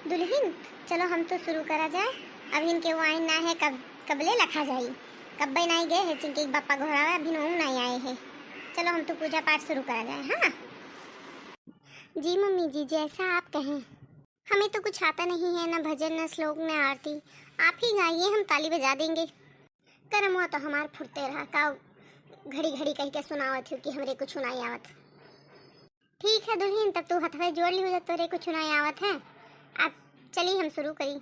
दुल्हन चलो हम तो शुरू करा जाए। अब इनके वो आइन ना है कब कबले लखा जाई कब नहीं गए है चिंके बापा घोड़ा अभी नौ नहीं आए हैं। चलो हम तो पूजा पाठ शुरू करा जाए। हाँ जी मम्मी जी जैसा आप कहें। हमें तो कुछ आता नहीं है, न भजन न श्लोक न आरती। आप ही गाइए, हम ताली बजा देंगे। करम हुआ तो हमार फुरते रहा का घड़ी घड़ी कह के सुनावत हो कि हमरे कुछ सुनाई आवत। ठीक है दुल्हन, तब तू हथवे जोड़ ली हो तोरे कुछ सुनाई आवत है। अब चलिए हम शुरू करी।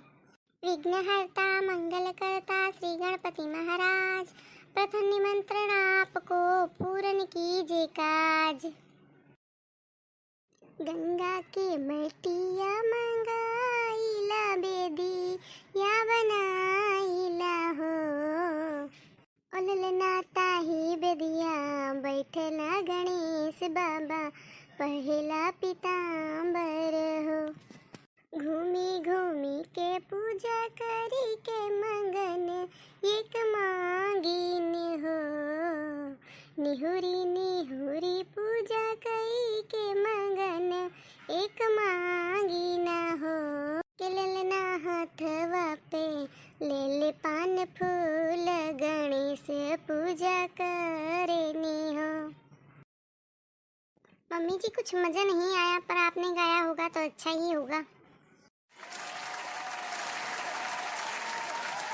विघ्नहर्ता मंगल करता श्री गणपति महाराज, प्रथम निमंत्रण आपको पूर्ण कीजिए काज। गंगा के मटिया मंगाइला बेदी या बनाइला हो, नाता ही बेदिया बैठला गणेश बाबा पहला पीताम्बर हो। घूमी घूमी के पूजा करी के मंगन एक मांगिन हो, निहुरी निहुरी पूजा कई के मंगन एक मांगिन हो। के ललना हाथवा पे ले ले पान फूल गणेश पूजा करेनी हो। मम्मी जी कुछ मजा नहीं आया, पर आपने गाया होगा तो अच्छा ही होगा।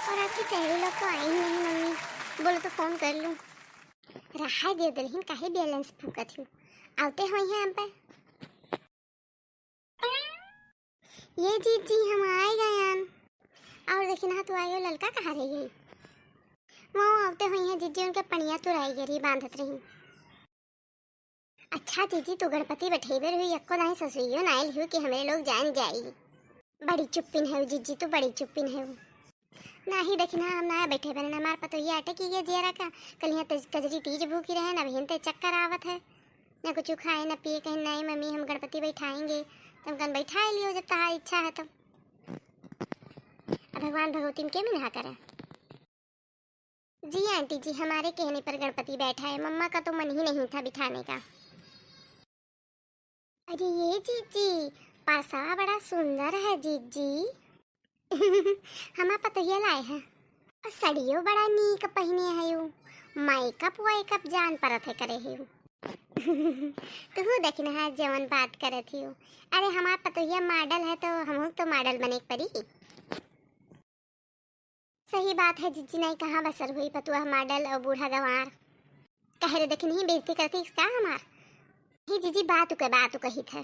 और आपकी सहेली लोग तो आई नहीं मम्मी, बोलो तो फोन कर लूं। रहा दे दुल्हन काहे बैलेंस फूकत हूँ, आते हो यहाँ पे। ये जी हम आए गए। और देखी ना तू आयो ललका कहाँ रह गई। वो आते हुई हैं जीजी, उनके पनिया तुराई गरी बांधत रही। अच्छा जीजी तू गणपति बैठेबर हुई अक्को नहीं ससुइयो नाइल हुई कि हमें लोग जान जाएगी। बड़ी चुप्पिन है जीजी, तू बड़ी चुप्पिन है। ना ही देखना हम ना बैठे बने ना मार पतो ये आटे की गया जियारा का कल यहाँ कजरी तीज भूखी रहे ना बहन ते चक्कर आवत है, ना कुछ खाए ना पिए। कहीं नहीं मम्मी हम गणपति बैठाएंगे, तुम कन बैठा लियो जब तुम्हारी इच्छा है तो। भगवान भगवती के भी नहा करे। जी आंटी जी हमारे कहने पर गणपति बैठा है, मम्मा का तो मन ही नहीं था बिठाने का। अरे ये जीजी पासा बड़ा सुंदर है जीजी। हम तो ये लाए हैं और सड़ियो बड़ा नीक पहने है यू, मेकअप वेकअप जान परत है करे है यू। तू देखना है जवन बात करे थी। अरे हमारा पतोहिया मॉडल है तो हम तो मॉडल बने पड़ी। सही बात है जीजी, नहीं कहाँ बसर हुई पतुआ मॉडल और बूढ़ा गंवार कह रहे देख नहीं बेइज्जती करती इसका हमार। ही जीजी बात कही थे।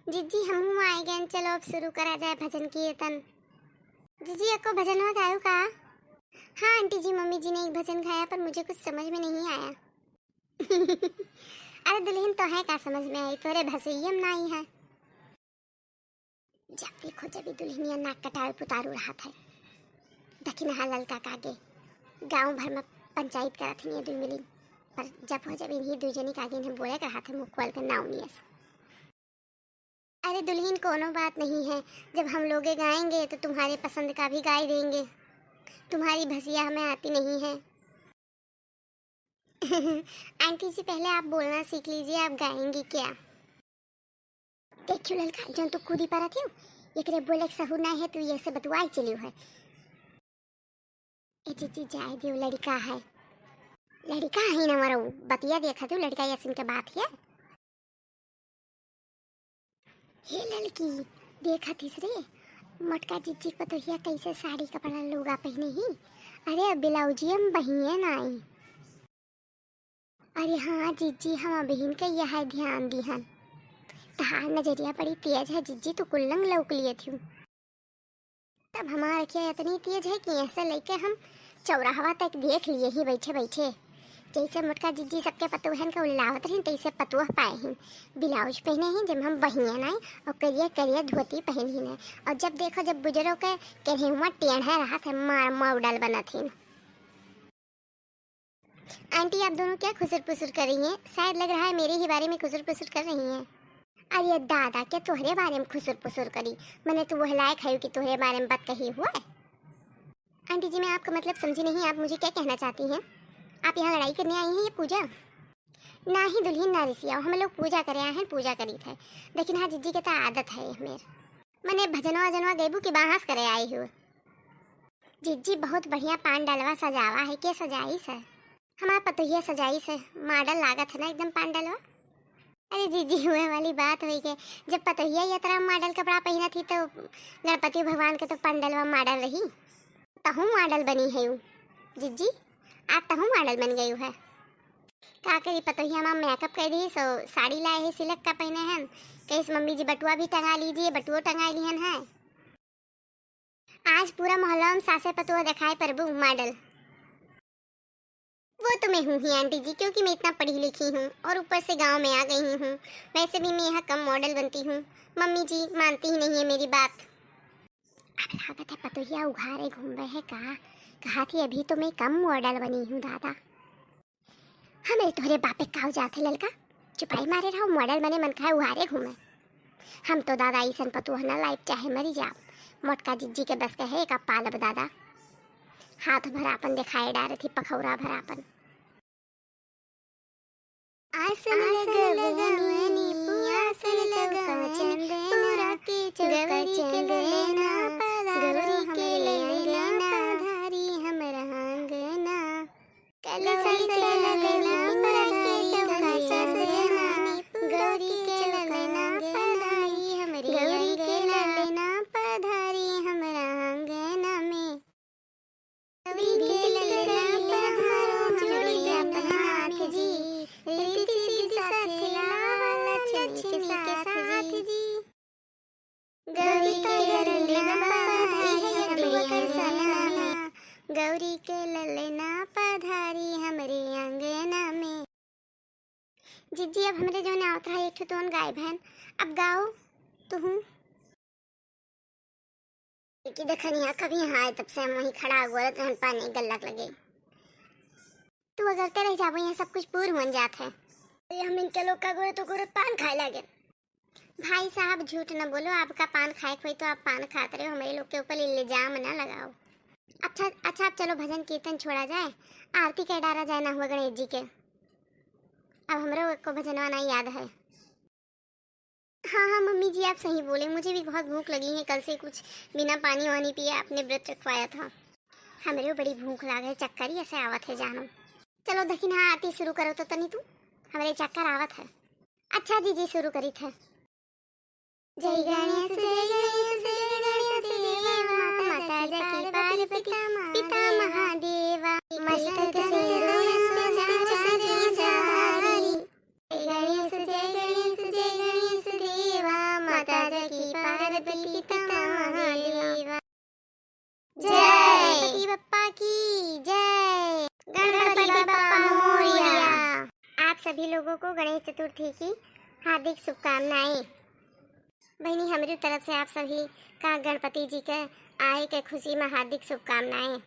जीजी हम आए गए, चलो अब शुरू करा जाए भजन कीर्तन। जीजी आपको भजन में गायो का। हाँ आंटी जी मम्मी जी ने एक भजन गाया पर मुझे कुछ समझ में नहीं आया। अरे दुल्हन तो है क्या समझ में आई, तोरे भसैयम नहीं है। जब देखो जब दुल्हनिया नाक कटावे पुतारू रहा था। दक्षिण हाल का कागे गांव भर में पंचायत करा थी ये दुई मिली, पर जब हो जब इन्हीं दुजनी कागे ने बोले कहा था मुख खोल कर नाव नियस। अरे दुल्हन कोनो बात नहीं है, जब हम लोग गाएंगे तो तुम्हारे पसंद का भी गाए देंगे। तुम्हारी भसिया हमें आती नहीं है। आंटी जी पहले आप बोलना सीख लीजिए, आप गाएंगी क्या। देखियो ललका जो तू कूदी पर थी एकरे बोले सहू ना है, तू ये से बतवाई चलियो है। ए जीजी जाए दियो, लड़का है ना मारो बतिया देखा तू लड़का यासिन के बात है। हे लड़की देखा तीसरे मटका जीजी को तो हिया कैसे साड़ी कपड़ा लुगा पहने ही। अरे ब्लाउजियम बहिए नाई। अरे हाँ जीजी हम बहन के यह ध्यान दिहन, तहार नजरिया बड़ी तेज है जीजी, तो कुल्लंग लौक लिए थी। तब हमारा क्या इतनी तेज है कि ऐसा लेके हम चौराहा तक देख लिए ही बैठे बैठे। जैसे मुटका जीजी सबके पतुहन का उल्लावत रही तैसे पतुह पाए हैं। ब्लाउज पहने हैं जब हम बहिया नाई और करिया करिया धोती पहनी ना। और जब देखो जब बुजुर्गों के कन्हेवा टेढ़ा रहा था मॉडल बना थी। आंटी आप दोनों क्या खुसर पुसर कर रही हैं, शायद लग रहा है मेरे ही बारे में खुसर पुसर कर रही हैं। अरे दादा क्या तोहरे बारे में खुसर पुसर करी, मैंने तो वह लायक है कि तोहरे बारे में बात कही हुआ है। आंटी जी मैं आपका मतलब समझी नहीं, आप मुझे क्या कहना चाहती हैं। आप यहाँ लड़ाई करने आई हैं या पूजा। ना ही दुल्हन ना रिसिया, हम लोग पूजा करे आए हैं, पूजा करी थे। लेकिन हाँ जीजी के तो आदत है हमें, मैंने भजनवा वजनवा गैबू की बाहस करे आई हूँ। जीजी बहुत बढ़िया पान डालवा सजावा है, के सजाई से? हमारा पतोहिया सजाई से, मॉडल लागत है ना एकदम पान डालवा। अरे जीजी हुए वाली बात हुई के जब पतोहिया या तरह मॉडल कपड़ा पहना थी तो गणपति भगवान के तो पंडलवा मॉडल रही, तहु मॉडल बनी है यू। जीजी आप तहु मॉडल बन गई है। का करी पतोहिया माँ मेकअप कर दी, सो साड़ी लाए है सिलक का पहने हैं, कहीं मम्मी जी बटुआ भी टंगा लीजिए, बटुआ टंगा लिहन है। आज पूरा मोहल्ला में सासे पतुआ दिखाए प्रभु मॉडल। वो तो मैं हूँ ही आंटी जी, क्योंकि मैं इतना पढ़ी लिखी हूँ और ऊपर से गांव में आ गई हूँ। वैसे भी मैं यहाँ कम मॉडल बनती हूँ, मम्मी जी मानती ही नहीं है मेरी बात। अब लागत है पतोहिया उघारे घूम रहे हैं। कहा थी अभी तो मैं कम मॉडल बनी हूँ दादा। हाँ मेरे तोहरे बापे काव जाते ललका, चुपाई मारे रहो, मॉडल बने मन खाए उहारे घूमे। हम तो दादा ईसन पतुआ ना लाइफ चाहे मरी जाओ, मोटका जिज्जी के बस के है का पालब दादा। हाथ भरापन दिखाए डारे थी पखौरा भरापन। आसन लगवनी आसन चौका चंदना के चौका चंदना गौरी के लेना पधारी हमरा आंगना कलसा लगना के चौका चंदना गौरी के लेना पधारी हमरे गौरी के लेना पधारी हमरा आंगना में गौरी के लेना पधारो जोड़िया नाथ जी रिद्धि साथ लावा लक्ष्मी के साथ जी गौरी के लेना पधारी हमरे आंगना गौरी के लेना पधारी हमरे आंगना में। जीजी अब हमरे जो आवत है एक तो गाय बहन, अब गाओ तो हूँ कि देखनिया कभी यहाँ आए तब से हम वहीं खड़ा हुआ रहते पानी गल्लक लगे। तू अगर तेरे जाबो यहाँ सब कुछ पूर्ण बन जाता है। हम इनके लोग का गोरे तो गोरे पान खाए लगे। भाई साहब झूठ न बोलो, आपका पान खाए खोई तो आप पान खाते रहे हो, हमारे लोग के ऊपर इल्जाम न लगाओ। अच्छा अच्छा अब चलो भजन कीर्तन छोड़ा जाए, आरती के डारा जाए ना हुआ गणेश जी के। अब हमरो को भजनवा नहीं याद है। हाँ हाँ मम्मी जी आप सही बोले, मुझे भी बहुत भूख लगी है, कल से कुछ बिना पानी वानी पिए आपने व्रत रखवाया था। हमारे बड़ी भूख लाग है, चक्कर ही ऐसे आवत है जानो। चलो दक्षिणा आरती शुरू करो तो तनी तू, हमारे चक्कर आवत है। अच्छा जीजी शुरू करी थे। जय गणेश जय गणेश जय गणेश देवा माता जकी पार्वती पिता महादेवा मस्तक से रोज सजारी जय गणेश जय गणेश जय गणेश देवा माता जकी पार्वती पिता महादेवा। जय गणपति बप्पा की जय, गणपति बप्पा मोरया। आप सभी लोगों को गणेश चतुर्थी की हार्दिक शुभकामनाएं। बहनी हमारी तरफ से आप सभी का गणपति जी के आए के खुशी में हार्दिक शुभकामनाएं।